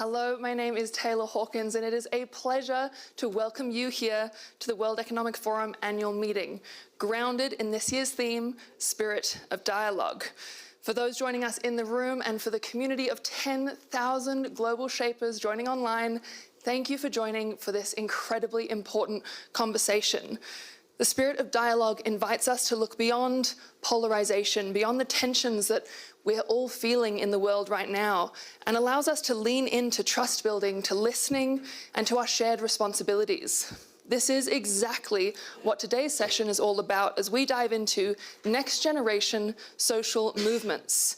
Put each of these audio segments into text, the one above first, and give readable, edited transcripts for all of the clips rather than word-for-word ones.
Hello, my name is Taylor Hawkins, and it is a pleasure to welcome you here to the World Economic Forum annual meeting, grounded in this year's theme, Spirit of Dialogue. For those joining us in the room and for the community of 10,000 global shapers joining online, thank you for joining for this incredibly important conversation. The Spirit of Dialogue invites us to look beyond polarization, beyond the tensions that we're all feeling in the world right now, and allows us to lean into trust building, to listening, and to our shared responsibilities. This is exactly what today's session is all about as we dive into next generation social movements.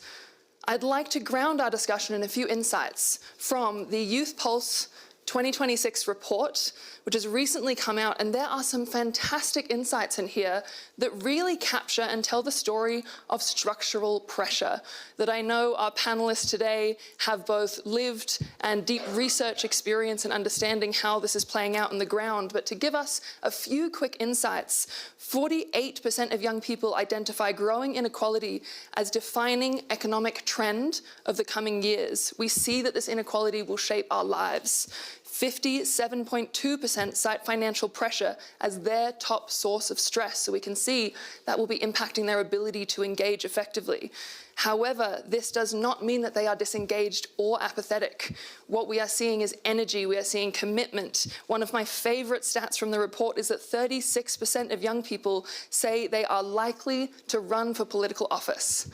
I'd like to ground our discussion in a few insights from the Youth Pulse 2026 report, which has recently come out, and there are some fantastic insights in here that really capture and tell the story of structural pressure that I know our panelists today have both lived and deep research experience in understanding how this is playing out on the ground. But to give us a few quick insights, 48% of young people identify growing inequality as defining economic trend of the coming years. We see that this inequality will shape our lives. 57.2% cite financial pressure as their top source of stress, so we can see that will be impacting their ability to engage effectively. However, this does not mean that they are disengaged or apathetic. What we are seeing is energy, we are seeing commitment. One of my favorite stats from the report is that 36% of young people say they are likely to run for political office.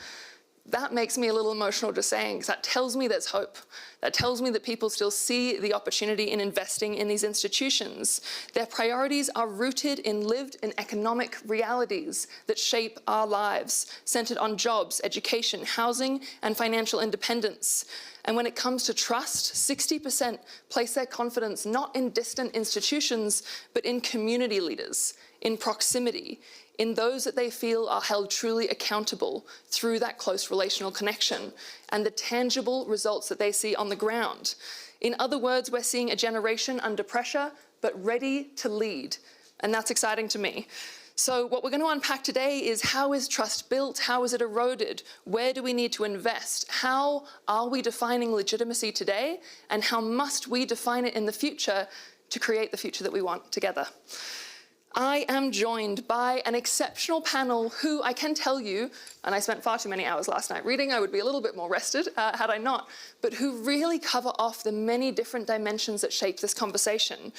That makes me a little emotional just saying, because that tells me there's hope. That tells me that people still see the opportunity in investing in these institutions. Their priorities are rooted in lived and economic realities that shape our lives, centered on jobs, education, housing, and financial independence. And when it comes to trust, 60% place their confidence not in distant institutions, but in community leaders, in proximity, in those that they feel are held truly accountable through that close relational connection and the tangible results that they see on the ground. In other words, we're seeing a generation under pressure, but ready to lead. And that's exciting to me. So what we're going to unpack today is, how is trust built? How is it eroded? Where do we need to invest? How are we defining legitimacy today? And how must we define it in the future to create the future that we want together? I am joined by an exceptional panel who I can tell you, and I spent far too many hours last night reading, I would be a little bit more rested had I not, but who really cover off the many different dimensions that shape this conversation.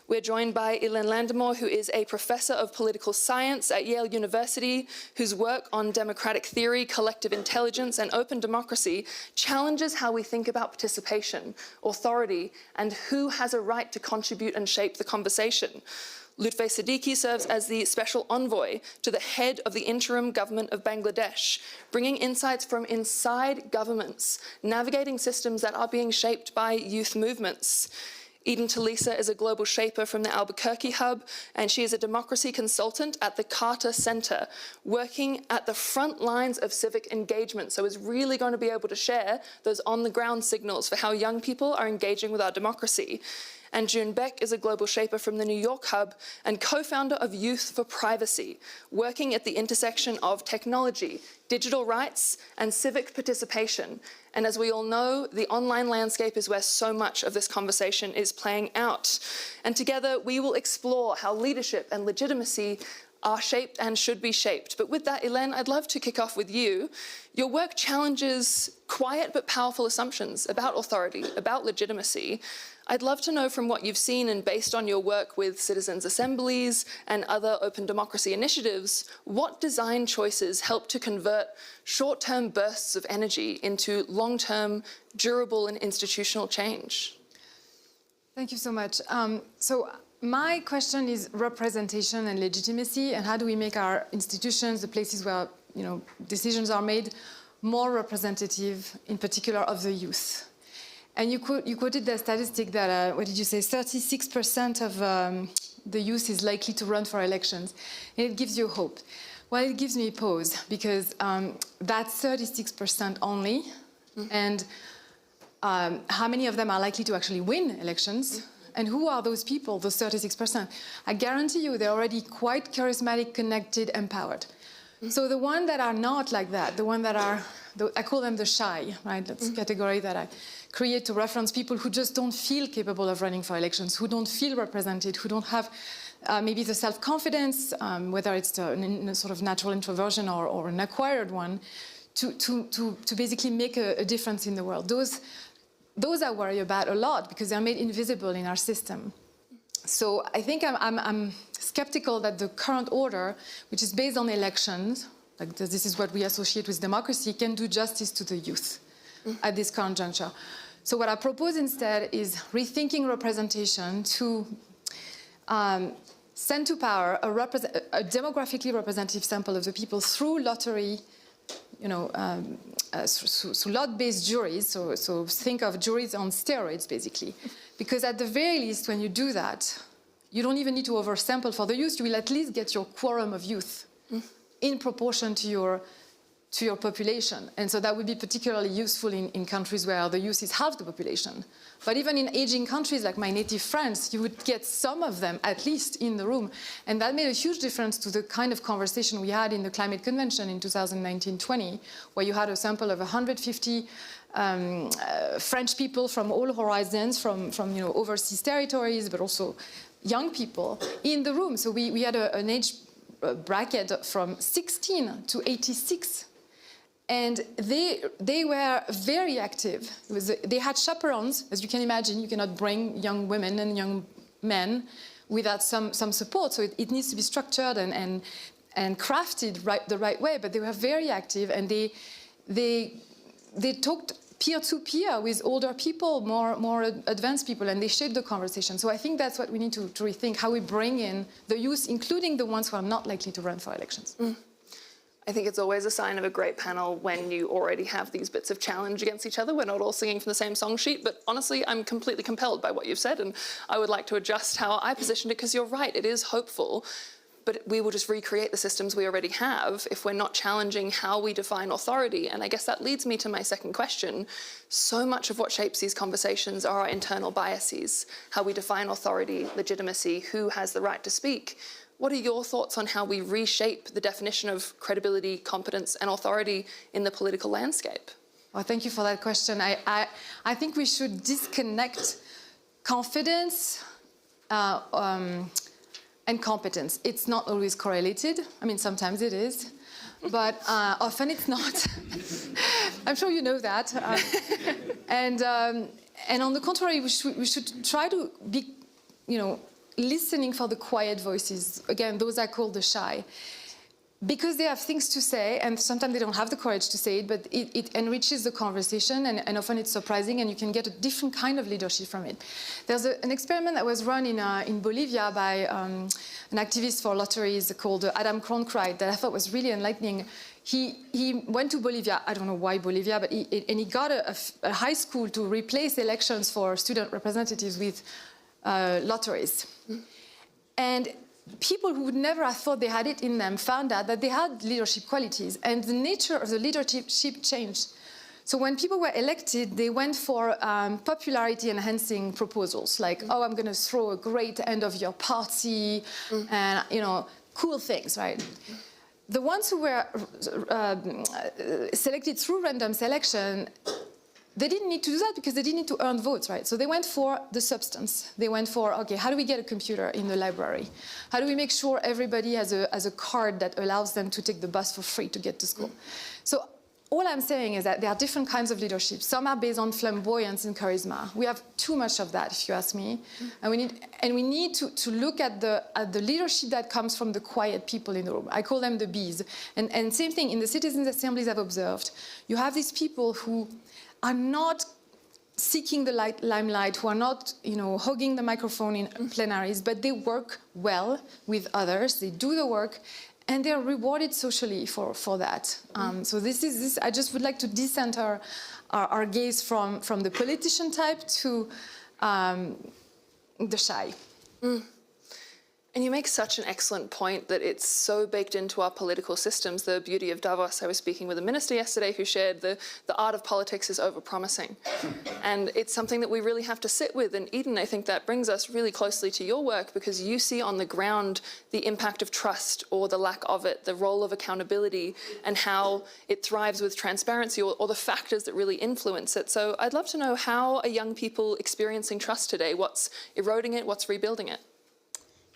We're joined by Hélène Landemore, who is a professor of political science at Yale University, whose work on democratic theory, collective intelligence, and open democracy challenges how we think about participation, authority, and who has a right to contribute and shape the conversation. Lutfi Siddiqui serves as the special envoy to the head of the interim government of Bangladesh, bringing insights from inside governments, navigating systems that are being shaped by youth movements. Eden Talisa is a global shaper from the Albuquerque Hub, and she is a democracy consultant at the Carter Center, working at the front lines of civic engagement, so is really going to be able to share those on-the-ground signals for how young people are engaging with our democracy. And June Beck is a global shaper from the New York Hub and co-founder of Youth for Privacy, working at the intersection of technology, digital rights, and civic participation. And as we all know, the online landscape is where so much of this conversation is playing out. And together, we will explore how leadership and legitimacy are shaped and should be shaped. But with that, Hélène, I'd love to kick off with you. Your work challenges quiet but powerful assumptions about authority, about legitimacy. I'd love to know, from what you've seen and based on your work with citizens' assemblies and other open democracy initiatives, what design choices help to convert short-term bursts of energy into long-term, durable and institutional change? Thank you so much. So my question is representation and legitimacy, and how do we make our institutions, the places where decisions are made, more representative, in particular of the youth. And you quoted the statistic that, what did you say, 36% of the youth is likely to run for elections. And it gives you hope. Well, it gives me pause, because that's 36% only. And how many of them are likely to actually win elections? And who are those people, those 36%? I guarantee you they're already quite charismatic, connected, empowered. So the ones that are not like that, the ones that are, I call them the shy, right? That's a category that I create to reference people who just don't feel capable of running for elections, who don't feel represented, who don't have maybe the self-confidence, whether it's a sort of natural introversion or an acquired one, to basically make a difference in the world. Those I worry about a lot because they're made invisible in our system. So I think I'm skeptical that the current order, which is based on elections, like this is what we associate with democracy, can do justice to the youth at this current juncture. So what I propose instead is rethinking representation to send to power a demographically representative sample of the people through lottery, through lot-based juries. So think of juries on steroids, basically. Because at the very least, when you do that, you don't even need to oversample for the youth. You will at least get your quorum of youth in proportion to your population. And so that would be particularly useful in countries where the youth is half the population. But even in aging countries like my native France, you would get some of them at least in the room. And that made a huge difference to the kind of conversation we had in the Climate Convention in 2019-20, where you had a sample of 150 French people from all horizons, from overseas territories, but also young people in the room. So we had an age bracket from 16 to 86. And they were very active. They had chaperones, as you can imagine. You cannot bring young women and young men without some support. So it needs to be structured and crafted the right way. But they were very active, and they talked peer-to-peer with older people, more advanced people, and they shaped the conversation. So I think that's what we need to rethink, how we bring in the youth, including the ones who are not likely to run for elections. I think it's always a sign of a great panel when you already have these bits of challenge against each other. We're not all singing from the same song sheet, but honestly, I'm completely compelled by what you've said, and I would like to adjust how I positioned it, because you're right, it is hopeful, but we will just recreate the systems we already have if we're not challenging how we define authority. And I guess that leads me to my second question. So much of what shapes these conversations are our internal biases, how we define authority, legitimacy, who has the right to speak. What are your thoughts on how we reshape the definition of credibility, competence, and authority in the political landscape? Well, thank you for that question. I think we should disconnect confidence and competence. It's not always correlated. I mean, sometimes it is, but often it's not. I'm sure you know that. And on the contrary, we should try to be, listening for the quiet voices. Again, those I call the shy. Because they have things to say, and sometimes they don't have the courage to say it, but it enriches the conversation, and often it's surprising, and you can get a different kind of leadership from it. There's an experiment that was run in Bolivia by an activist for lotteries called Adam Cronkrite that I thought was really enlightening. He went to Bolivia, I don't know why Bolivia, but he got a high school to replace elections for student representatives with lotteries. And people who would never have thought they had it in them found out that they had leadership qualities, and the nature of the leadership changed. So when people were elected, they went for popularity-enhancing proposals, like, oh, I'm going to throw a great end-of-year party, and, cool things, right? The ones who were selected through random selection, they didn't need to do that because they didn't need to earn votes, right? So they went for the substance. They went for, okay, how do we get a computer in the library? How do we make sure everybody has a card that allows them to take the bus for free to get to school? So all I'm saying is that there are different kinds of leadership. Some are based on flamboyance and charisma. We have too much of that, if you ask me. And we need to look at the leadership that comes from the quiet people in the room. I call them the bees. And same thing, in the citizens' assemblies I've observed, you have these people who are not seeking the limelight, who are not, hogging the microphone in plenaries, but they work well with others, they do the work, and they're rewarded socially for that. So this. I just would like to decenter our gaze from the politician type to the shy. And you make such an excellent point that it's so baked into our political systems. The beauty of Davos, I was speaking with a minister yesterday who shared the art of politics is overpromising. And it's something that we really have to sit with. And Eden, I think that brings us really closely to your work, because you see on the ground the impact of trust or the lack of it, the role of accountability, and how it thrives with transparency, or the factors that really influence it. So I'd love to know, how are young people experiencing trust today? What's eroding it? What's rebuilding it?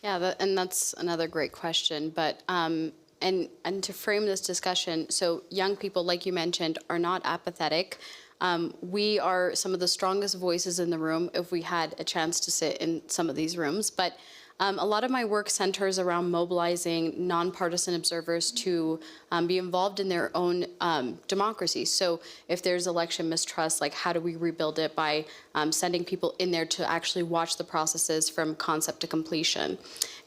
Yeah, and that's another great question. But and to frame this discussion, so young people, like you mentioned, are not apathetic. We are some of the strongest voices in the room if we had a chance to sit in some of these rooms. But a lot of my work centers around mobilizing nonpartisan observers to be involved in their own democracy. So if there's election mistrust, like how do we rebuild it by sending people in there to actually watch the processes from concept to completion.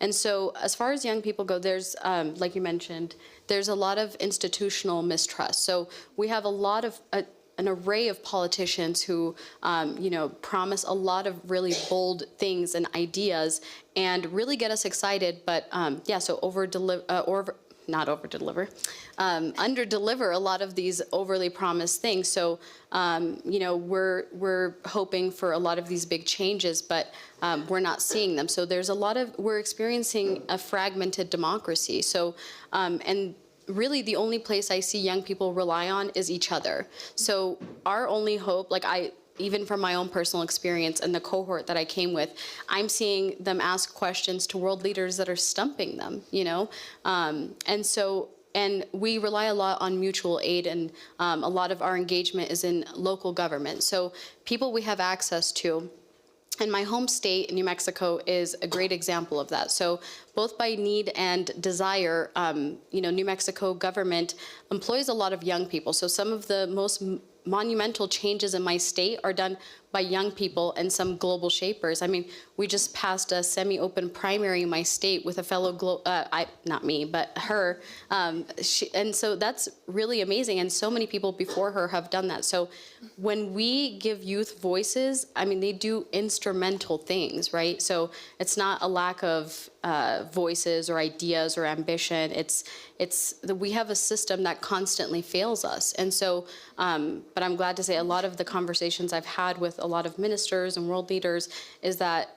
And so as far as young people go, there's, like you mentioned, there's a lot of institutional mistrust. So we have a lot of an array of politicians who, promise a lot of really bold things and ideas and really get us excited. But so under-deliver a lot of these overly promised things. So, we're hoping for a lot of these big changes, but we're not seeing them. So we're experiencing a fragmented democracy. So, and really the only place I see young people rely on is each other. So our only hope, even from my own personal experience and the cohort that I came with, I'm seeing them ask questions to world leaders that are stumping them, and we rely a lot on mutual aid, and a lot of our engagement is in local government. So people we have access to. And my home state, New Mexico, is a great example of that. So both by need and desire, New Mexico government employs a lot of young people. So some of the most monumental changes in my state are done by young people and some global shapers. I mean, we just passed a semi-open primary in my state with a fellow, not me, but her. And so that's really amazing. And so many people before her have done that. So when we give youth voices, I mean, they do instrumental things, right? So it's not a lack of voices or ideas or ambition. We have a system that constantly fails us. And so, but I'm glad to say a lot of the conversations I've had with a lot of ministers and world leaders is that,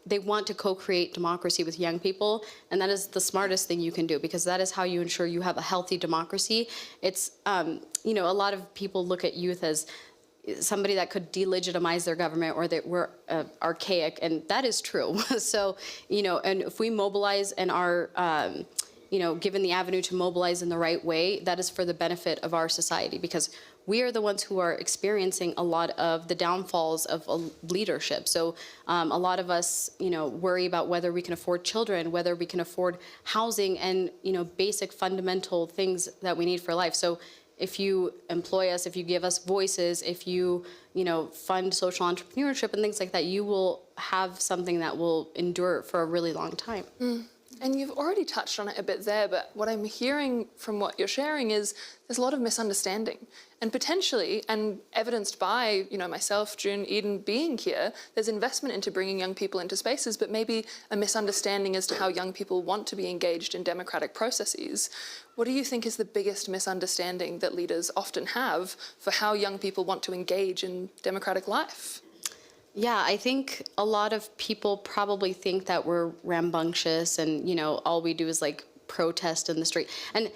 they want to co-create democracy with young people, and that is the smartest thing you can do, because that is how you ensure you have a healthy democracy. It's, a lot of people look at youth as somebody that could delegitimize their government, or that we're archaic, and that is true. So, and if we mobilize and are, given the avenue to mobilize in the right way, that is for the benefit of our society, because we are the ones who are experiencing a lot of the downfalls of leadership. So a lot of us, worry about whether we can afford children, whether we can afford housing, and, basic fundamental things that we need for life. So if you employ us, if you give us voices, if you, fund social entrepreneurship and things like that, you will have something that will endure for a really long time. And you've already touched on it a bit there, but what I'm hearing from what you're sharing is there's a lot of misunderstanding. And potentially, and evidenced by, myself, June, Eden being here, there's investment into bringing young people into spaces, but maybe a misunderstanding as to how young people want to be engaged in democratic processes. What do you think is the biggest misunderstanding that leaders often have for how young people want to engage in democratic life? Yeah, I think a lot of people probably think that we're rambunctious and, all we do is protest in the street. And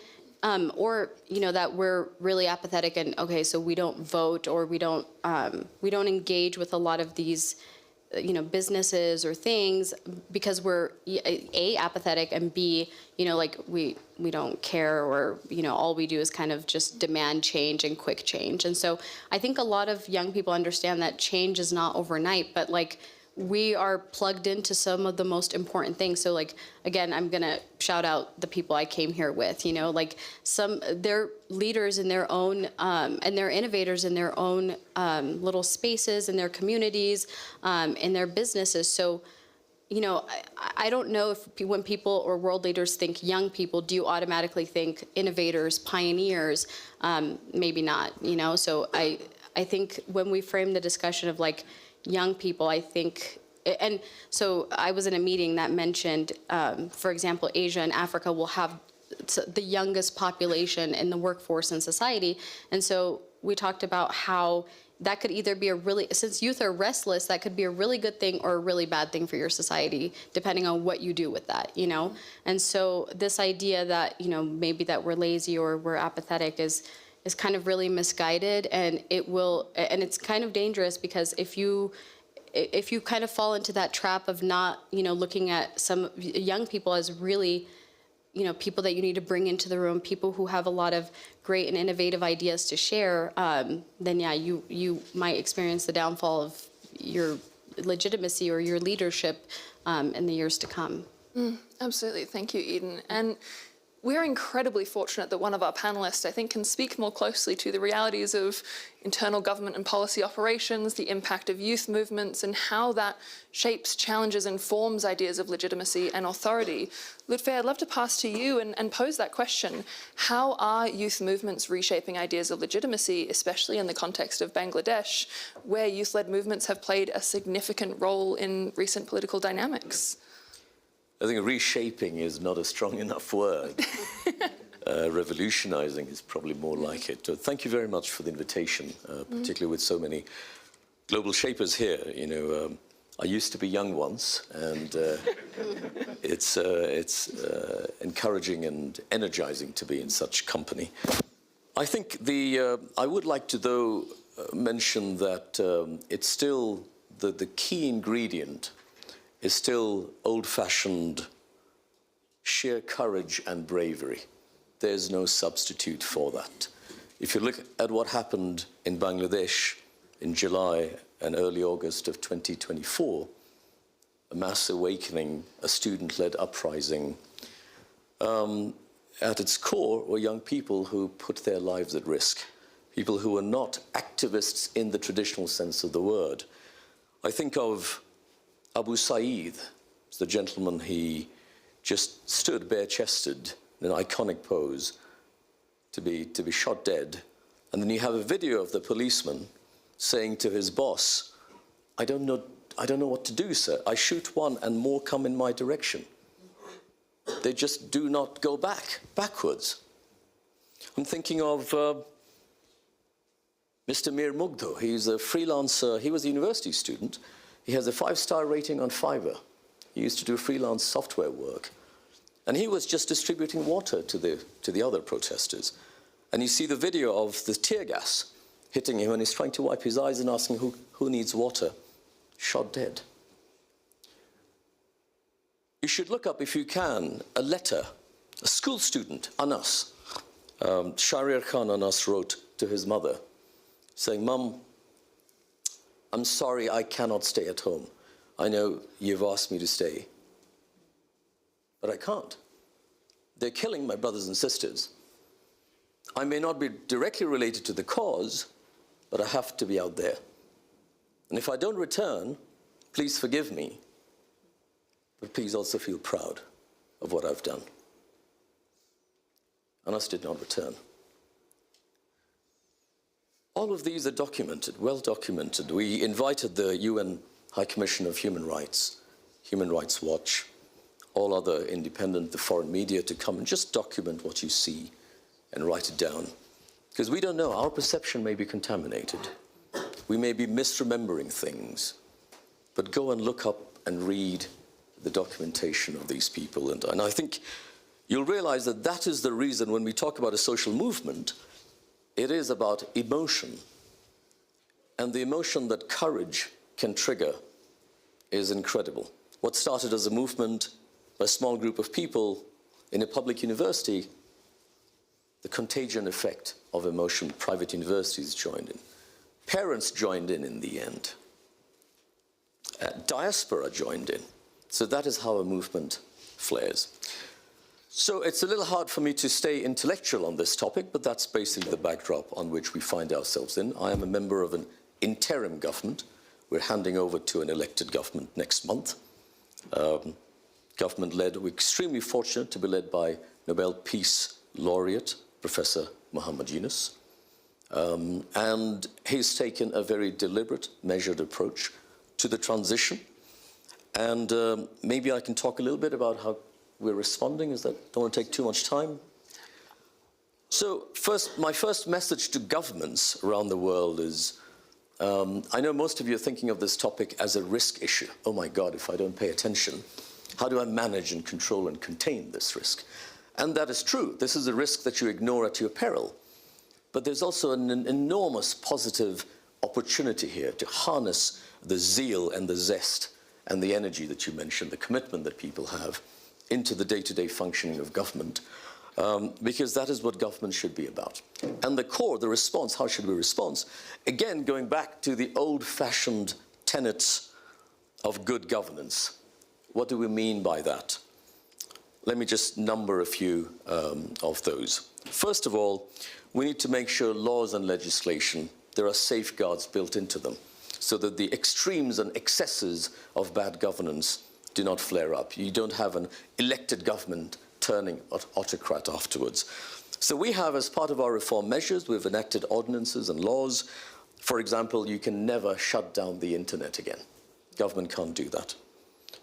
or that we're really apathetic and so we don't vote, or we don't engage with a lot of these businesses or things because we're A, apathetic, and B, we don't care, or all we do is kind of just demand change and quick change. And so I think a lot of young people understand that change is not overnight, but we are plugged into some of the most important things. So again, I'm gonna shout out the people I came here with, they're leaders in their own, and they're innovators in their own little spaces, in their communities, in their businesses. So, I don't know if when people or world leaders think young people, do you automatically think innovators, pioneers? Maybe not, So I think when we frame the discussion of young people, I think and so I was in a meeting that mentioned, for example, Asia and Africa will have the youngest population in the workforce and society. And so we talked about how that could either be a really, since youth are restless, that could be a really good thing or a really bad thing for your society, depending on what you do with that, you know? And so this idea that, you know, maybe that we're lazy or we're apathetic is kind of really misguided, and it's kind of dangerous, because if you kind of fall into that trap of not, you know, looking at some young people as really, you know, people that you need to bring into the room, people who have a lot of great and innovative ideas to share, then yeah, you might experience the downfall of your legitimacy or your leadership in the years to come. Absolutely. Thank you, Eden. And we're incredibly fortunate that one of our panelists, I think, can speak more closely to the realities of internal government and policy operations, the impact of youth movements, and how that shapes, challenges, and forms ideas of legitimacy and authority. Lutfi, I'd love to pass to you and pose that question. How are youth movements reshaping ideas of legitimacy, especially in the context of Bangladesh, where youth-led movements have played a significant role in recent political dynamics? I think reshaping is not a strong enough word. Revolutionizing is probably more like it. Thank you very much for the invitation, particularly with so many global shapers here. You know, I used to be young once, and it's encouraging and energizing to be in such company. I think I would like to, though, mention that it's still the key ingredient is still old-fashioned sheer courage and bravery. There's no substitute for that. If you look at what happened in Bangladesh in July and early August of 2024, a mass awakening, a student-led uprising, at its core were young people who put their lives at risk, people who were not activists in the traditional sense of the word. I think of Abu Saeed, the gentleman, he just stood bare-chested in an iconic pose to be shot dead. And then you have a video of the policeman saying to his boss, I don't know what to do, sir. I shoot one and more come in my direction. They just do not go backwards. I'm thinking of Mr. Mir Mugdho. He's a freelancer. He was a university student. He has a 5-star rating on Fiverr. He used to do freelance software work. And he was just distributing water to the other protesters. And you see the video of the tear gas hitting him, and he's trying to wipe his eyes and asking who needs water. Shot dead. You should look up, if you can, a letter, a school student, Anas, Shahriar Khan Anas wrote to his mother, saying, Mum, I'm sorry I cannot stay at home. I know you've asked me to stay, but I can't. They're killing my brothers and sisters. I may not be directly related to the cause, but I have to be out there. And if I don't return, please forgive me, but please also feel proud of what I've done. Anas did not return. All of these are documented, well documented. We invited the UN High Commission of Human Rights, Human Rights Watch, all other independent, the foreign media to come and just document what you see and write it down. Because we don't know, our perception may be contaminated. We may be misremembering things. But go and look up and read the documentation of these people. And I think you'll realize that that is the reason when we talk about a social movement, it is about emotion. And the emotion that courage can trigger is incredible. What started as a movement by a small group of people in a public university, the contagion effect of emotion, private universities joined in. Parents joined in the end. Diaspora joined in. So that is how a movement flares. So it's a little hard for me to stay intellectual on this topic, but that's basically the backdrop on which we find ourselves in. I am a member of an interim government. We're handing over to an elected government next month. Government-led, we're extremely fortunate to be led by Nobel Peace Laureate, Professor Muhammad Yunus. And he's taken a very deliberate, measured approach to the transition. And maybe I can talk a little bit about how we're responding. Don't want to take too much time. So my first message to governments around the world is, I know most of you are thinking of this topic as a risk issue. Oh my God, if I don't pay attention, how do I manage and control and contain this risk? And that is true. This is a risk that you ignore at your peril. But there's also an enormous positive opportunity here to harness the zeal and the zest and the energy that you mentioned, the commitment that people have into the day-to-day functioning of government, because that is what government should be about. And the core, the response, how should we respond? Again, going back to the old-fashioned tenets of good governance. What do we mean by that? Let me just number a few of those. First of all, we need to make sure laws and legislation, there are safeguards built into them so that the extremes and excesses of bad governance do not flare up. You don't have an elected government turning autocrat afterwards. So we have, as part of our reform measures, we've enacted ordinances and laws. For example, you can never shut down the internet again. Government can't do that.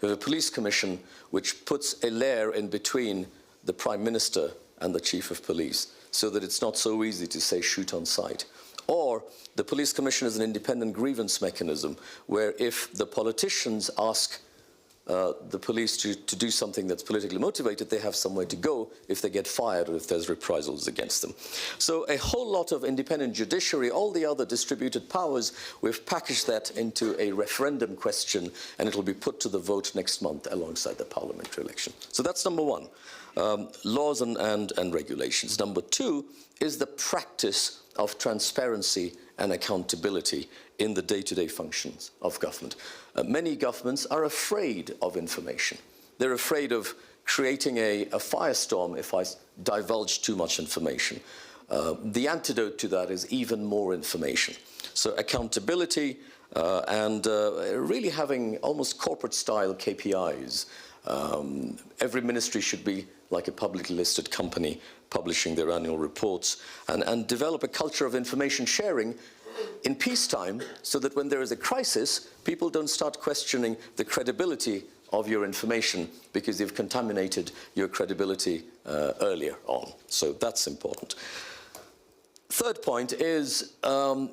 We have a police commission which puts a layer in between the Prime Minister and the Chief of Police so that it's not so easy to say shoot on sight. Or the police commission is an independent grievance mechanism where if the politicians ask the police to do something that's politically motivated, they have somewhere to go if they get fired or if there's reprisals against them. So a whole lot of independent judiciary, all the other distributed powers, we've packaged that into a referendum question, and it'll be put to the vote next month alongside the parliamentary election. So that's number one, laws and regulations. Number two is the practice of transparency and accountability in the day-to-day functions of government. Many governments are afraid of information. They're afraid of creating a firestorm if I divulge too much information. The antidote to that is even more information. So accountability and really having almost corporate-style KPIs. Every ministry should be like a publicly listed company publishing their annual reports and develop a culture of information sharing in peacetime so that when there is a crisis, people don't start questioning the credibility of your information because you've contaminated your credibility earlier on. So that's important. Third point is, my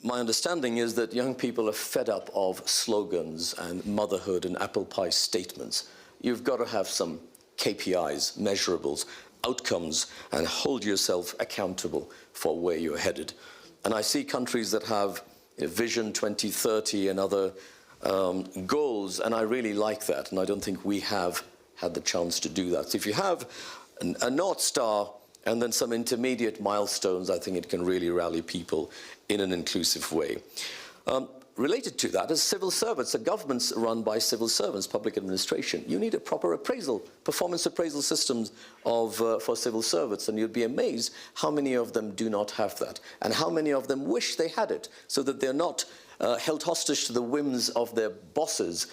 understanding is that young people are fed up of slogans and motherhood and apple pie statements. You've got to have some KPIs, measurables, outcomes, and hold yourself accountable for where you're headed. And I see countries that have Vision 2030 and other goals, and I really like that, and I don't think we have had the chance to do that. So if you have a North Star and then some intermediate milestones, I think it can really rally people in an inclusive way. Related to that is civil servants. The government's run by civil servants, public administration. You need a proper appraisal, performance appraisal systems for civil servants, and you'd be amazed how many of them do not have that, and how many of them wish they had it, so that they're not held hostage to the whims of their bosses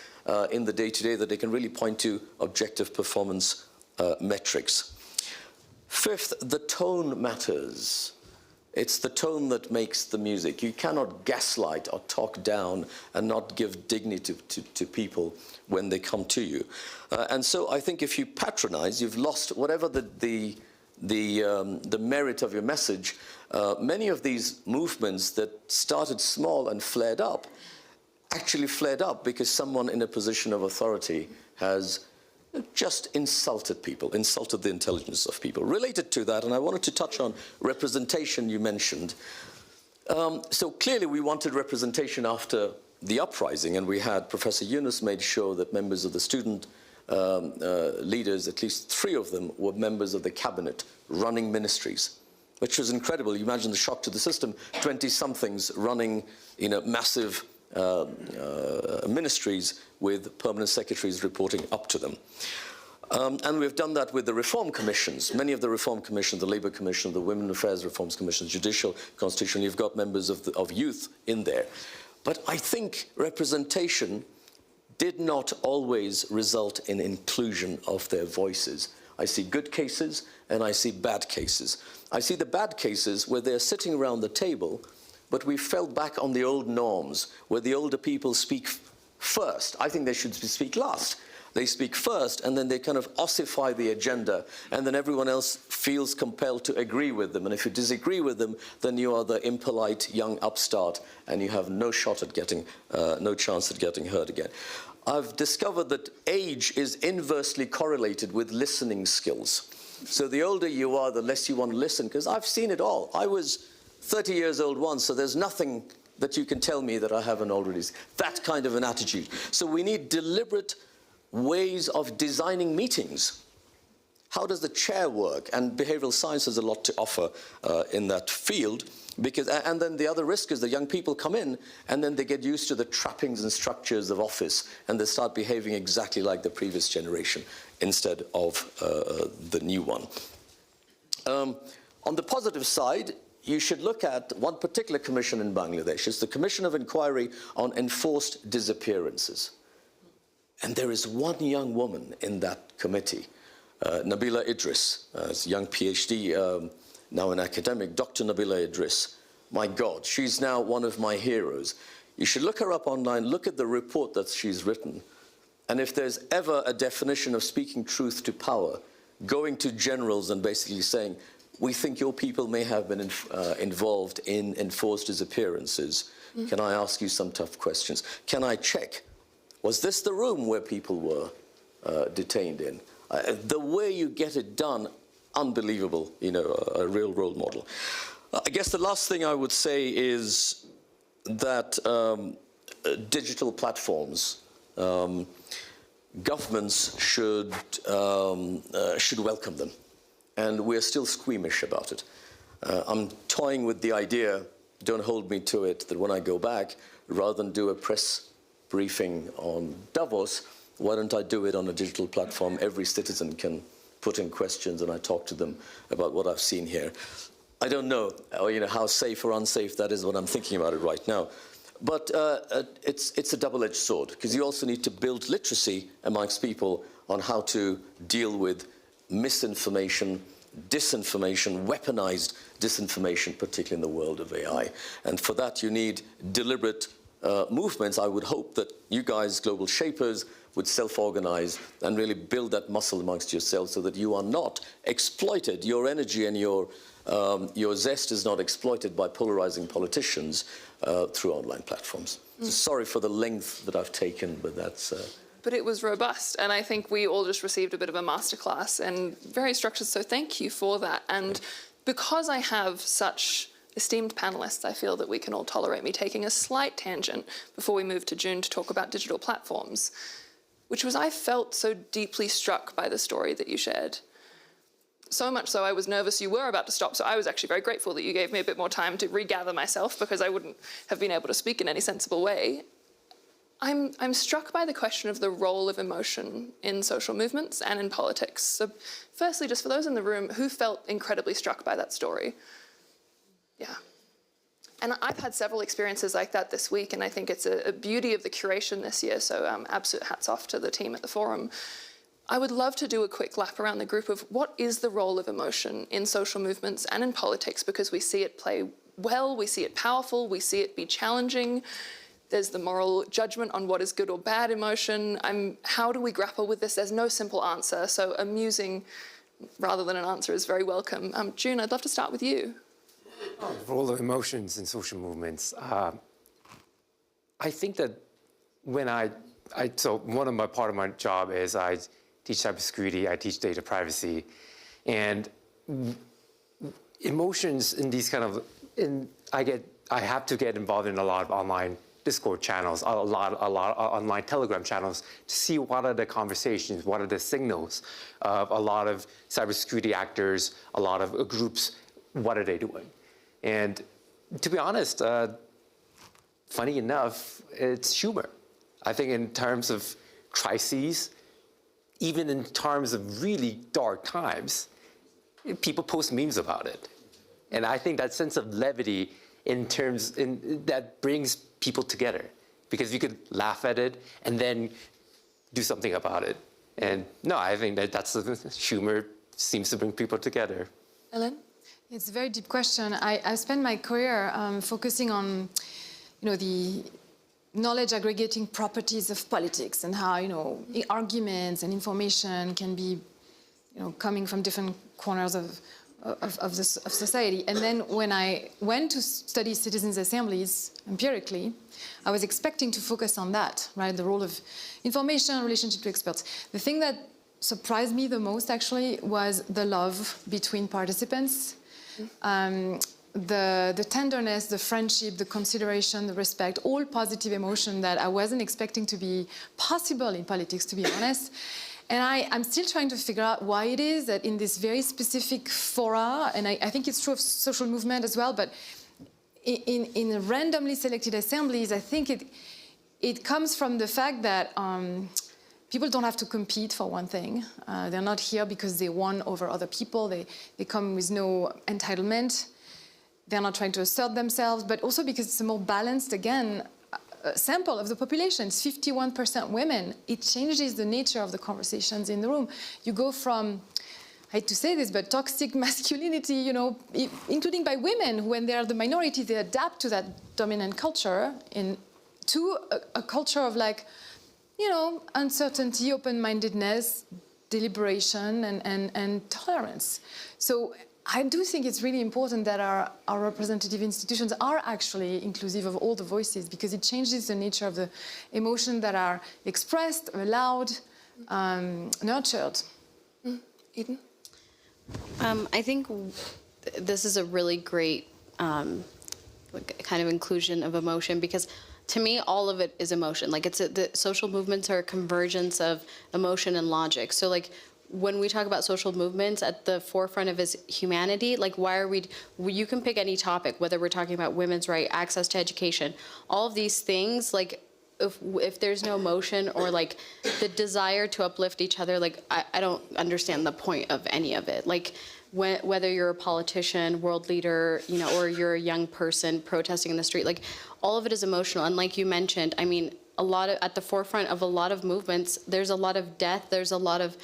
in the day-to-day, that they can really point to objective performance metrics. Fifth, the tone matters. It's the tone that makes the music. You cannot gaslight or talk down and not give dignity to people when they come to you. And so I think if you patronize, you've lost whatever the merit of your message. Many of these movements that started small and flared up actually flared up because someone in a position of authority has just insulted people, insulted the intelligence of people. Related to that, and I wanted to touch on representation you mentioned. So clearly we wanted representation after the uprising, and we had Professor Yunus made sure that members of the student leaders, at least 3 of them, were members of the cabinet running ministries, which was incredible. You imagine the shock to the system, 20-somethings running massive ministries with permanent secretaries reporting up to them. And we've done that with the reform commissions. Many of the reform commissions, the Labour Commission, the Women Affairs Reforms Commission, Judicial Constitution, you've got members of youth in there. But I think representation did not always result in inclusion of their voices. I see good cases and I see bad cases. I see the bad cases where they're sitting around the table, but we fell back on the old norms, where the older people speak first. I think they should speak last. They speak first, and then they kind of ossify the agenda, and then everyone else feels compelled to agree with them. And if you disagree with them, then you are the impolite young upstart, and you have no shot at getting, no chance at getting heard again. I've discovered that age is inversely correlated with listening skills. So the older you are, the less you want to listen, because I've seen it all. I was 30 years old once, so there's nothing that you can tell me that I haven't already seen. That kind of an attitude. So we need deliberate ways of designing meetings. How does the chair work? And behavioral science has a lot to offer in that field. Because, and then the other risk is that young people come in and then they get used to the trappings and structures of office and they start behaving exactly like the previous generation instead of the new one. On the positive side, you should look at one particular commission in Bangladesh. It's the Commission of Inquiry on Enforced Disappearances. And there is one young woman in that committee, Nabila Idris, a young PhD, now an academic, Dr. Nabila Idris. My God, she's now one of my heroes. You should look her up online, look at the report that she's written. And if there's ever a definition of speaking truth to power, going to generals and basically saying, we think your people may have been involved in enforced disappearances. Can I ask you some tough questions? Can I check? Was this the room where people were detained in? The way you get it done, unbelievable, you know, a real role model. I guess the last thing I would say is that digital platforms, governments should welcome them. And we're still squeamish about it. I'm toying with the idea, don't hold me to it, that when I go back, rather than do a press briefing on Davos, why don't I do it on a digital platform? Every citizen can put in questions and I talk to them about what I've seen here. I don't know, how safe or unsafe that is when I'm thinking about it right now. But it's a double-edged sword, because you also need to build literacy amongst people on how to deal with misinformation, disinformation, weaponized disinformation, particularly in the world of AI. And for that, you need deliberate movements. I would hope that you guys, global shapers, would self-organize and really build that muscle amongst yourselves so that you are not exploited. Your energy and your zest is not exploited by polarizing politicians through online platforms. So sorry for the length that I've taken, but that's... But it was robust, and I think we all just received a bit of a masterclass and very structured, so thank you for that. And because I have such esteemed panelists, I feel that we can all tolerate me taking a slight tangent before we move to June to talk about digital platforms, which was I felt so deeply struck by the story that you shared. So much so I was nervous you were about to stop, so I was actually very grateful that you gave me a bit more time to regather myself, because I wouldn't have been able to speak in any sensible way. I'm struck by the question of the role of emotion in social movements and in politics. So firstly, just for those in the room, who felt incredibly struck by that story? Yeah. And I've had several experiences like that this week, and I think it's a beauty of the curation this year, so absolute hats off to the team at the forum. I would love to do a quick lap around the group of what is the role of emotion in social movements and in politics, because we see it play well, we see it powerful, we see it be challenging. There's the moral judgment on what is good or bad emotion. How do we grapple with this? There's no simple answer, so amusing rather than an answer is very welcome. June, I'd love to start with you. The role of emotions in social movements. I think that when so one of my part of my job is I teach cybersecurity, I teach data privacy, and emotions in these kind of, I have to get involved in a lot of online Discord channels, a lot of online Telegram channels to see what are the conversations, what are the signals of a lot of cybersecurity actors, a lot of groups, what are they doing? And to be honest, funny enough, it's humor. I think in terms of crises, even in terms of really dark times, people post memes about it. And I think that sense of levity that brings people together, because you could laugh at it and then do something about it. And no, I think that's the humor seems to bring people together. Ellen? It's a very deep question. I spent my career focusing on, the knowledge aggregating properties of politics and how, arguments and information can be, coming from different corners of society. And then when I went to study citizens' assemblies empirically, I was expecting to focus on that, right? The role of information, relationship to experts. The thing that surprised me the most, actually, was the love between participants. The tenderness, the friendship, the consideration, the respect, all positive emotion that I wasn't expecting to be possible in politics, to be honest. And I'm still trying to figure out why it is that in this very specific fora, and I think it's true of social movement as well, but in randomly selected assemblies, I think it comes from the fact that people don't have to compete for one thing. They're not here because they won over other people. They come with no entitlement. They're not trying to assert themselves, but also because it's a more balanced, again, sample of the population. It's 51% women. It changes the nature of the conversations in the room. You go from, I hate to say this, but toxic masculinity, including by women, who, when they are the minority, they adapt to that dominant culture, to a culture of uncertainty, open-mindedness, deliberation, and tolerance. So I do think it's really important that our representative institutions are actually inclusive of all the voices, because it changes the nature of the emotions that are expressed, allowed, nurtured. Eden? I think this is a really great kind of inclusion of emotion, because to me, all of it is emotion. The social movements are a convergence of emotion and logic. So when we talk about social movements, at the forefront of is humanity. Why are you can pick any topic, whether we're talking about women's right, access to education, all of these things, if there's no emotion or the desire to uplift each other, I don't understand the point of any of it. Whether you're a politician, world leader, or you're a young person protesting in the street, all of it is emotional. And like you mentioned, I mean, at the forefront of a lot of movements, there's a lot of death, there's a lot of,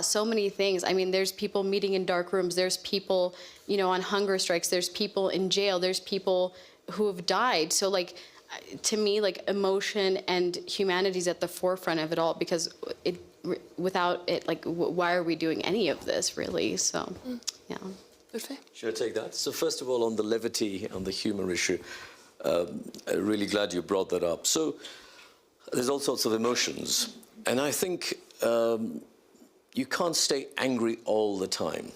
so many things. I mean, there's people meeting in dark rooms, there's people, on hunger strikes, there's people in jail, there's people who have died. So to me, emotion and humanity is at the forefront of it all, because without it, why are we doing any of this, really? So, yeah. Should I take that? So first of all, on the levity, on the humor issue, I'm really glad you brought that up. So there's all sorts of emotions. And I think you can't stay angry all the time.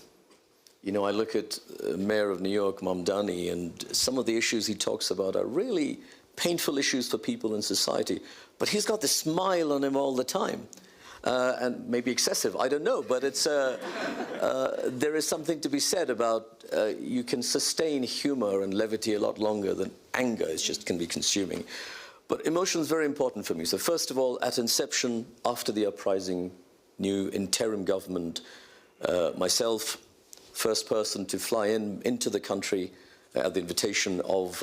I look at Mayor of New York, Mamdani, and some of the issues he talks about are really painful issues for people in society. But he's got this smile on him all the time. And maybe excessive, I don't know, but it's there is something to be said about you can sustain humor and levity a lot longer than anger. It just can be consuming. But emotion is very important for me. So first of all, at inception, after the uprising, new interim government, myself, first person to fly into the country at the invitation of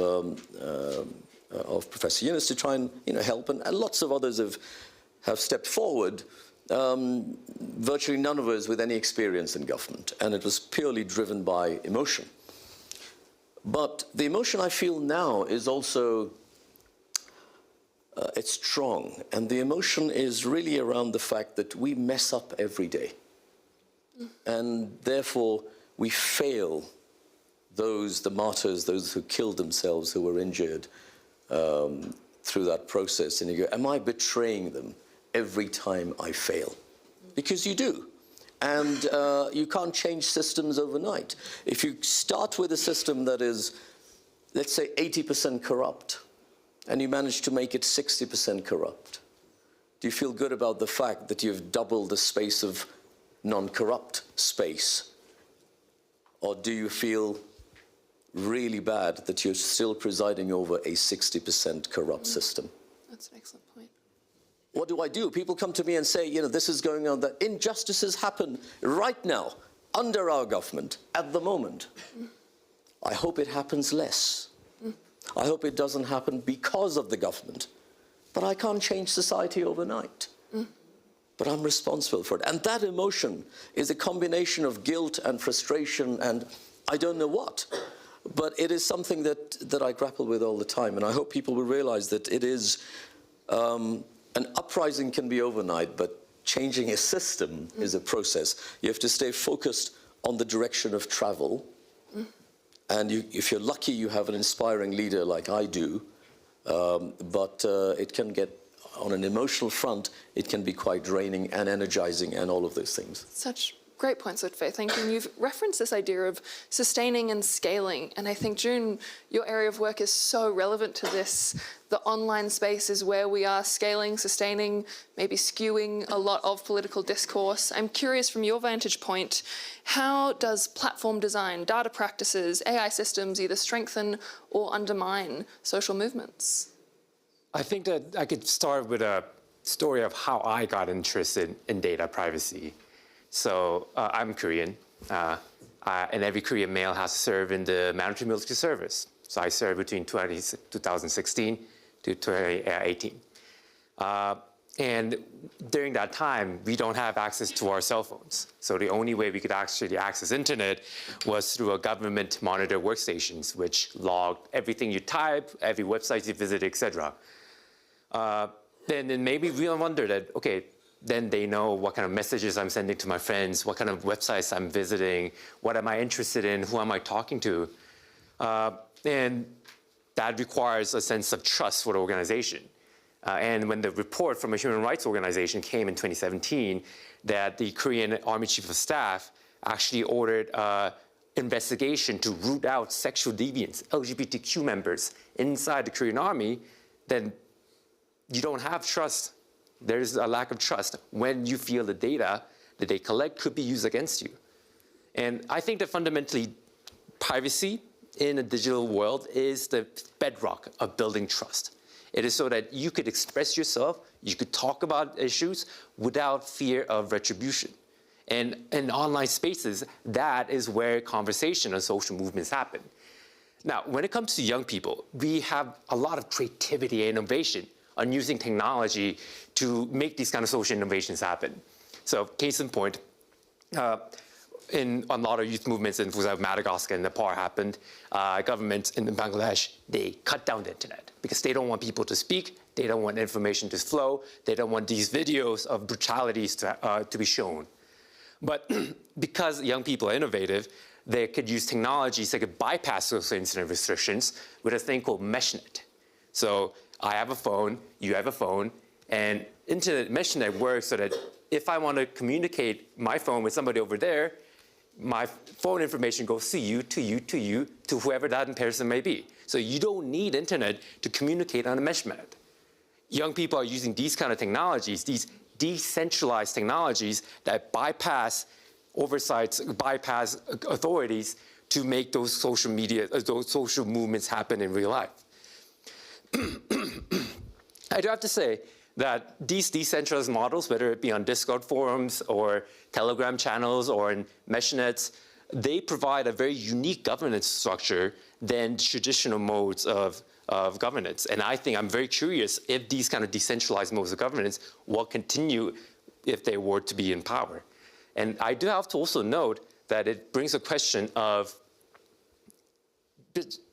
Professor Yunus to try and help, and lots of others have stepped forward. Virtually none of us with any experience in government, and it was purely driven by emotion. But the emotion I feel now is also, it's strong, and the emotion is really around the fact that we mess up every day. And therefore, we fail the martyrs, those who killed themselves, who were injured through that process. And you go, am I betraying them every time I fail? Because you do. And you can't change systems overnight. If you start with a system that is, let's say, 80% corrupt, and you manage to make it 60% corrupt, do you feel good about the fact that you've doubled the space of non-corrupt space? Or do you feel really bad that you're still presiding over a 60% corrupt system? That's an excellent point. What do I do? People come to me and say, this is going on, that injustices happen right now, under our government, at the moment. I hope it happens less. I hope it doesn't happen because of the government. But I can't change society overnight. But I'm responsible for it. And that emotion is a combination of guilt and frustration and I don't know what. But it is something that I grapple with all the time, and I hope people will realize that it is, an uprising can be overnight, but changing a system is a process. You have to stay focused on the direction of travel, and if you're lucky, you have an inspiring leader like I do, but it can get, on an emotional front, it can be quite draining and energizing and all of those things. Such great points, Lutfi. Thank you. And you've referenced this idea of sustaining and scaling. And I think, June, your area of work is so relevant to this. The online space is where we are scaling, sustaining, maybe skewing a lot of political discourse. I'm curious, from your vantage point, how does platform design, data practices, AI systems either strengthen or undermine social movements? I think that I could start with a story of how I got interested in data privacy. So I'm Korean, and every Korean male has to serve in the mandatory military service. So I served between 2016 to 2018. And during that time, we don't have access to our cell phones. So the only way we could actually access internet was through a government monitor workstations, which logged everything you type, every website you visit, etc. Then maybe we'll wonder that, okay, then they know what kind of messages I'm sending to my friends, what kind of websites I'm visiting, what am I interested in, who am I talking to. And that requires a sense of trust for the organization. And when the report from a human rights organization came in 2017, that the Korean Army Chief of Staff actually ordered an investigation to root out sexual deviants, LGBTQ members inside the Korean Army, then you don't have trust. There's a lack of trust when you feel the data that they collect could be used against you. And I think that fundamentally, privacy in a digital world is the bedrock of building trust. It is so that you could express yourself, you could talk about issues without fear of retribution. And in online spaces, that is where conversation and social movements happen. Now, when it comes to young people, we have a lot of creativity and innovation on using technology to make these kind of social innovations happen. So case in point, in a lot of youth movements in, for example, Madagascar and Nepal happened, governments in Bangladesh, they cut down the internet because they don't want people to speak, they don't want information to flow, they don't want these videos of brutalities to be shown. But because young people are innovative, they could use technologies that could bypass those internet restrictions with a thing called meshnet. So I have a phone, you have a phone, and internet meshnet works so that if I want to communicate my phone with somebody over there, my phone information goes to you, to you, to you, to whoever that person may be. So you don't need internet to communicate on a meshnet. Young people are using these kind of technologies, these decentralized technologies that bypass oversights, bypass authorities to make those social media, those social movements happen in real life. I do have to say that these decentralized models, whether it be on Discord forums or Telegram channels or in meshnets, they provide a very unique governance structure than traditional modes of governance. And I think I'm very curious if these kind of decentralized modes of governance will continue if they were to be in power. And I do have to also note that it brings a question of,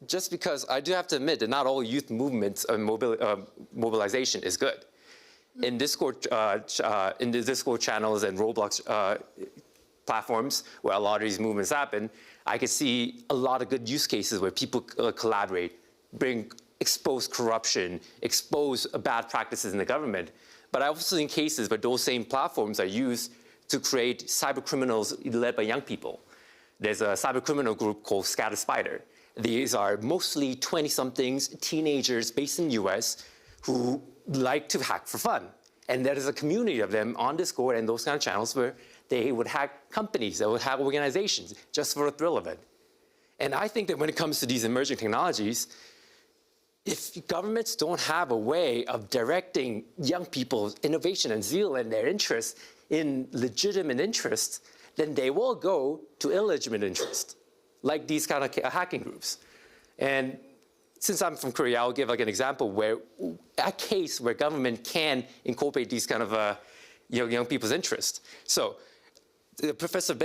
just because I do have to admit that not all youth movements and mobilization is good. In Discord, in the Discord channels and Roblox platforms where a lot of these movements happen, I can see a lot of good use cases where people collaborate, expose corruption, expose bad practices in the government. But I've also seen cases where those same platforms are used to create cyber criminals led by young people. There's a cyber criminal group called Scatter Spider. These are mostly 20-somethings, teenagers based in the US who like to hack for fun. And there is a community of them on Discord and those kind of channels where they would hack companies, they would hack organizations just for the thrill of it. And I think that when it comes to these emerging technologies, if governments don't have a way of directing young people's innovation and zeal and their interests in legitimate interests, then they will go to illegitimate interests, like these kind of hacking groups. And since I'm from Korea, I'll give like an example where a case where government can incorporate these kind of young people's interests. So the professor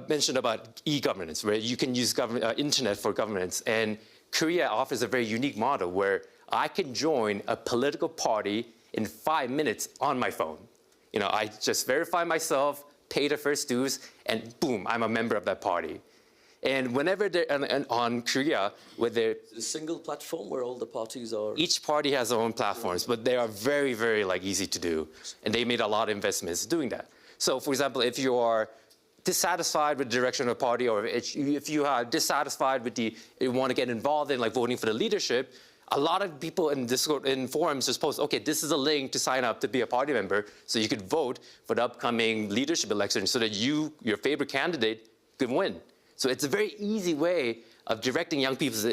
mentioned about e-governance, where you can use internet for governance. And Korea offers a very unique model where I can join a political party in 5 minutes on my phone. You know, I just verify myself, pay the first dues, and boom, I'm a member of that party. And whenever they're on Korea, where they're A single platform where all the parties are. each party has their own platforms, but they are very, very easy to do. And they made a lot of investments doing that. So for example, if you are dissatisfied with the direction of the party, or if you are dissatisfied with you want to get involved in voting for the leadership, a lot of people in Discord, in forums just post, okay, this is a link to sign up to be a party member so you could vote for the upcoming leadership election so that your favorite candidate could win. So it's a very easy way of directing young people's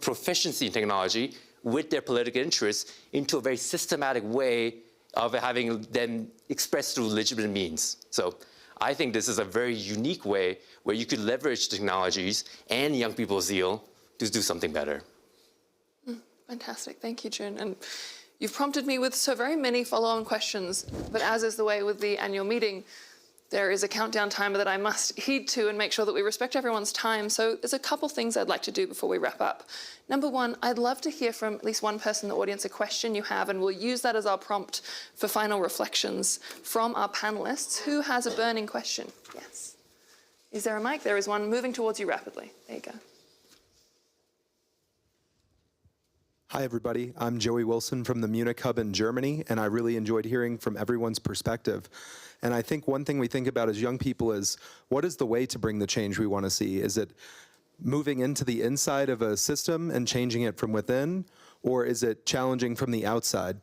proficiency in technology with their political interests into a very systematic way of having them expressed through legitimate means. So I think this is a very unique way where you could leverage technologies and young people's zeal to do something better. Fantastic, thank you, Jun. And you've prompted me with so very many follow-on questions, but as is the way with the annual meeting, there is a countdown timer that I must heed to and make sure that we respect everyone's time. So there's a couple things I'd like to do before we wrap up. Number one, I'd love to hear from at least one person in the audience a question you have, and we'll use that as our prompt for final reflections from our panelists. Who has a burning question? Yes. Is there a mic? There is one moving towards you rapidly. There you go. Hi, everybody. I'm Joey Wilson from the Munich Hub in Germany, and I really enjoyed hearing from everyone's perspective. And I think one thing we think about as young people is, what is the way to bring the change we want to see? Is it moving into the inside of a system and changing it from within? Or is it challenging from the outside?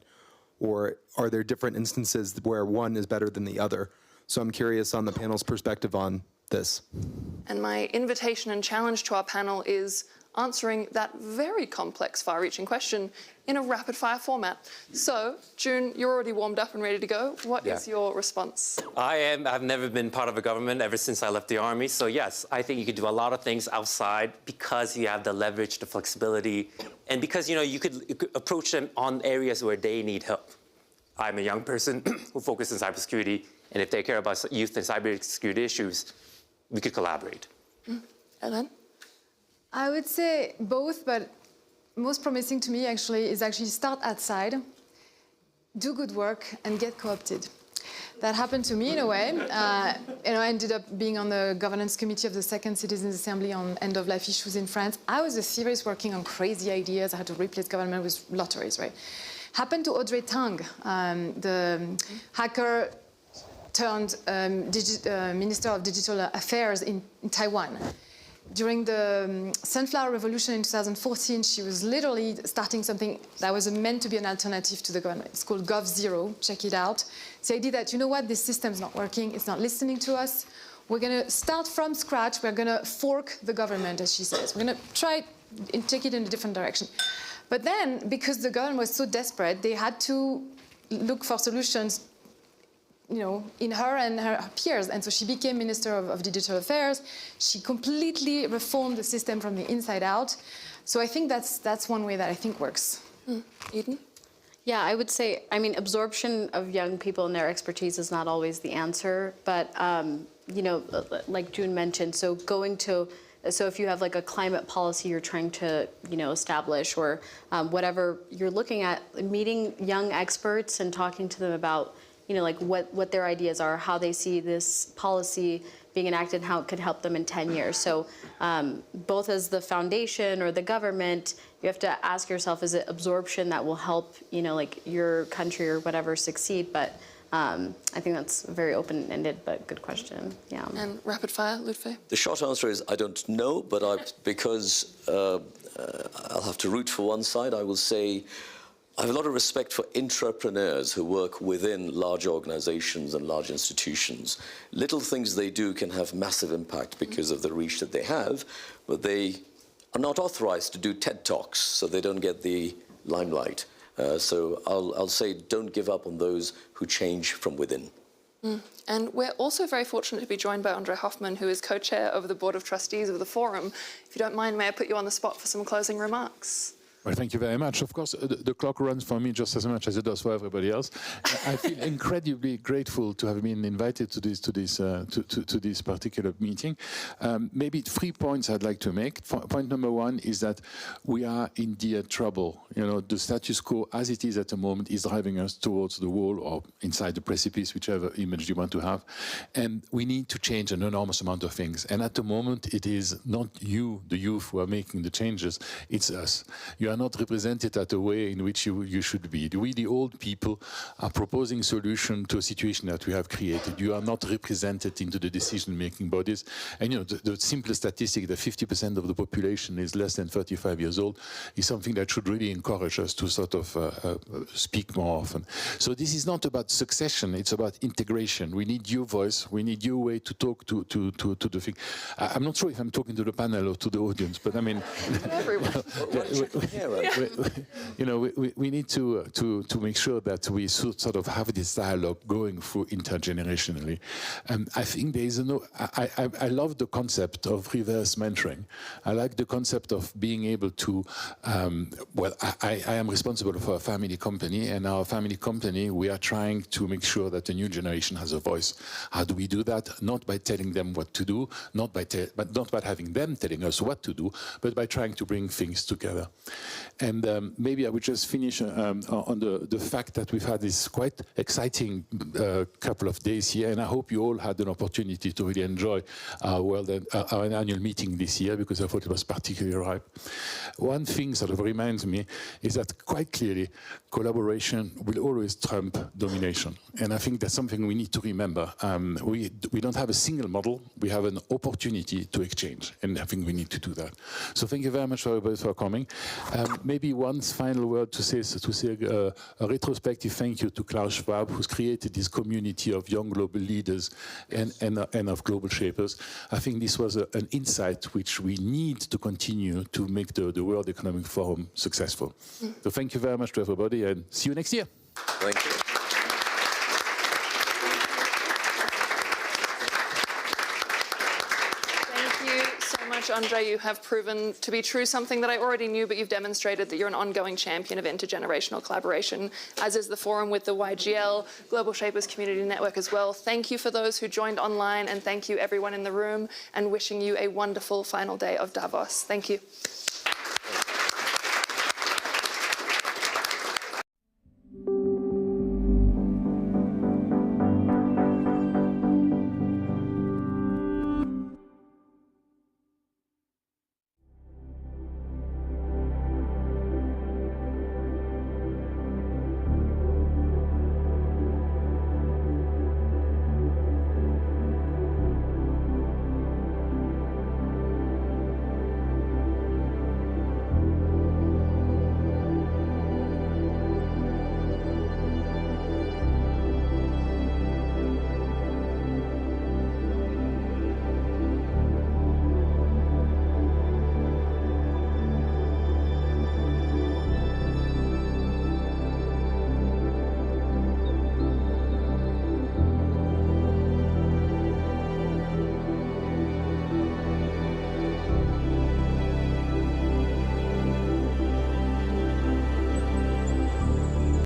Or are there different instances where one is better than the other? So I'm curious on the panel's perspective on this. And my invitation and challenge to our panel is answering that very complex, far-reaching question in a rapid-fire format. So, Jun, you're already warmed up and ready to go. What is your response? I've never been part of a government ever since I left the army. So yes, I think you could do a lot of things outside because you have the leverage, the flexibility, and because you could approach them on areas where they need help. I'm a young person who focuses on cybersecurity, and if they care about youth and cybersecurity issues, we could collaborate. Ellen? I would say both, but most promising to me is start outside, do good work, and get co-opted. That happened to me in a way. I ended up being on the governance committee of the Second Citizens Assembly on end-of-life issues in France. I was a theorist working on crazy ideas. I had to replace government with lotteries, right? Happened to Audrey Tang, the hacker turned Minister of Digital Affairs in Taiwan. During the Sunflower Revolution in 2014, she was literally starting something that was meant to be an alternative to the government. It's called Gov0, check it out. It's the idea that, you know what, this system's not working, it's not listening to us. We're gonna start from scratch, we're gonna fork the government, as she says. We're gonna try and take it in a different direction. But then, because the government was so desperate, they had to look for solutions in her and her peers. And so she became Minister of Digital Affairs. She completely reformed the system from the inside out. So I think that's one way that I think works. Eden? Yeah, I would say, absorption of young people and their expertise is not always the answer. But, like June mentioned, so if you have a climate policy you're trying to, establish, or whatever you're looking at, meeting young experts and talking to them about what their ideas are, how they see this policy being enacted, how it could help them in 10 years. So both as the foundation or the government, you have to ask yourself, is it absorption that will help, your country or whatever succeed? But I think that's a very open-ended but good question. Yeah. And rapid fire, Ludwig? The short answer is I don't know, but because I'll have to root for one side, I will say I have a lot of respect for intrapreneurs who work within large organizations and large institutions. Little things they do can have massive impact because of the reach that they have, but they are not authorized to do TED Talks, so they don't get the limelight. So I'll say don't give up on those who change from within. And we're also very fortunate to be joined by Andre Hoffman, who is co-chair of the Board of Trustees of the Forum. If you don't mind, may I put you on the spot for some closing remarks? Well, thank you very much. Of course, the clock runs for me just as much as it does for everybody else. I feel incredibly grateful to have been invited to this particular meeting. Maybe 3 points I'd like to make. Point number one is that we are in dear trouble. You know, the status quo as it is at the moment is driving us towards the wall or inside the precipice, whichever image you want to have. And we need to change an enormous amount of things. And at the moment, it is not you, the youth, who are making the changes. It's us. You are not represented at the way in which you should be. We, the old people, are proposing solution to a situation that we have created. You are not represented into the decision-making bodies. And you know, the simple statistic that 50% of the population is less than 35 years old is something that should really encourage us to sort of speak more often. So this is not about succession, it's about integration. We need your voice, we need your way to talk to the thing. I'm not sure if I'm talking to the panel or to the audience, but I mean, you know, we need to make sure that we sort of have this dialogue going through intergenerationally. I think there is I love the concept of reverse mentoring. I like the concept of being able to, well, I am responsible for a family company, and our family company, we are trying to make sure that the new generation has a voice. How do we do that? Not by telling them what to do, not by having them telling us what to do, but by trying to bring things together. And maybe I would just finish on the fact that we've had this quite exciting couple of days here, and I hope you all had an opportunity to really enjoy our annual meeting this year, because I thought it was particularly ripe. One thing sort of reminds me is that quite clearly collaboration will always trump domination, and I think that's something we need to remember. We don't have a single model, we have an opportunity to exchange, and I think we need to do that. So thank you very much everybody for coming. Maybe one final word to say a retrospective thank you to Klaus Schwab, who's created this community of young global leaders and of global shapers. I think this was an insight which we need to continue to make the World Economic Forum successful. So thank you very much to everybody, and see you next year. Thank you. Andre, you have proven to be true something that I already knew, but you've demonstrated that you're an ongoing champion of intergenerational collaboration, as is the forum with the YGL, Global Shapers Community Network as well. Thank you for those who joined online, and thank you everyone in the room, and wishing you a wonderful final day of Davos. Thank you.